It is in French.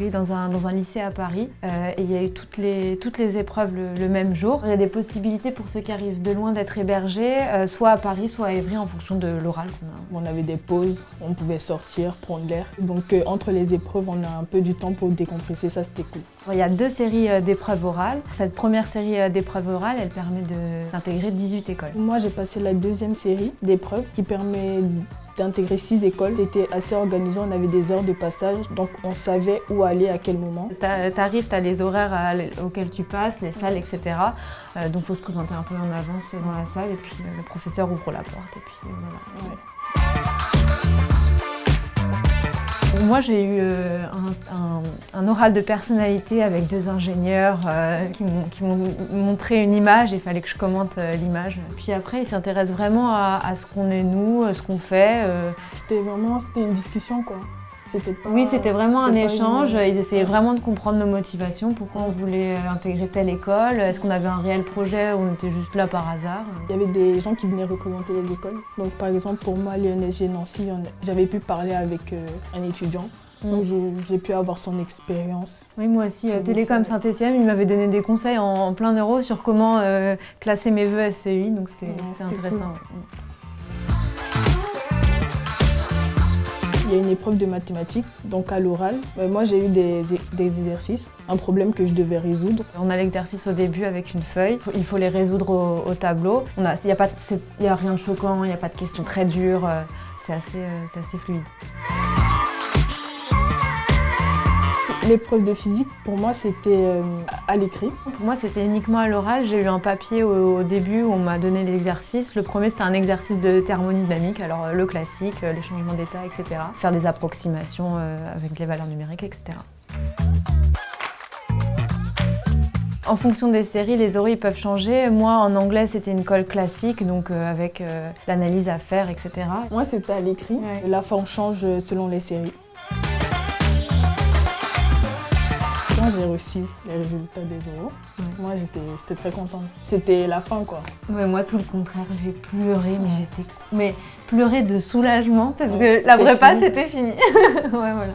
accueillie dans un lycée à Paris et il y a eu toutes les épreuves le même jour. Il y a des possibilités pour ceux qui arrivent de loin d'être hébergés, soit à Paris, soit à Évry en fonction de l'oral qu'on a. On avait des pauses, on pouvait sortir, prendre l'air. Donc entre les épreuves, on a un peu du temps pour décompresser, ça c'était cool. Il y a 2 séries d'épreuves orales. Cette première série d'épreuves orales, elle permet d'intégrer 18 écoles. Moi j'ai passé la 2e série d'épreuves qui permet d'intégrer 6 écoles. C'était assez organisé, on avait des heures de passage, donc on savait où aller à quel moment. T'arrives, t'as les horaires auxquels tu passes, les salles, etc. Donc il faut se présenter un peu en avance dans la salle et puis le professeur ouvre la porte et puis voilà. Ouais. Moi j'ai eu un oral de personnalité avec 2 ingénieurs qui m'ont montré une image et il fallait que je commente l'image. Puis après ils s'intéressent vraiment à ce qu'on est nous, ce qu'on fait. C'était une discussion quoi. Oui, c'était vraiment un échange. Ils essayaient vraiment de comprendre nos motivations, pourquoi on voulait intégrer telle école, est-ce qu'on avait un réel projet ou on était juste là par hasard. Il y avait des gens qui venaient représenter les écoles. Donc par exemple pour moi, l'INSG Nancy, j'avais pu parler avec un étudiant. Donc j'ai pu avoir son expérience. Oui, moi aussi, Télécom Saint-Etienne, il m'avait donné des conseils en plein euro sur comment classer mes vœux SCI, donc c'était intéressant. Cool. Il y a une épreuve de mathématiques, donc à l'oral. Moi j'ai eu des exercices, un problème que je devais résoudre. On a l'exercice au début avec une feuille, il faut les résoudre au tableau. Il n'y a rien de choquant, il n'y a pas de questions très dures, c'est assez fluide. L'épreuve de physique, pour moi, c'était à l'écrit. Pour moi, c'était uniquement à l'oral. J'ai eu un papier au début où on m'a donné l'exercice. Le premier, c'était un exercice de thermodynamique, alors le classique, les changements d'état, etc. Faire des approximations avec les valeurs numériques, etc. En fonction des séries, les oraux peuvent changer. Moi, en anglais, c'était une colle classique, donc avec l'analyse à faire, etc. Moi, c'était à l'écrit. Ouais. La forme change selon les séries. Quand j'ai reçu les résultats des oraux, moi j'étais très contente. C'était la fin quoi. Ouais, moi tout le contraire, j'ai pleuré, mais pleuré de soulagement parce que la prépa c'était fini. Ouais, voilà.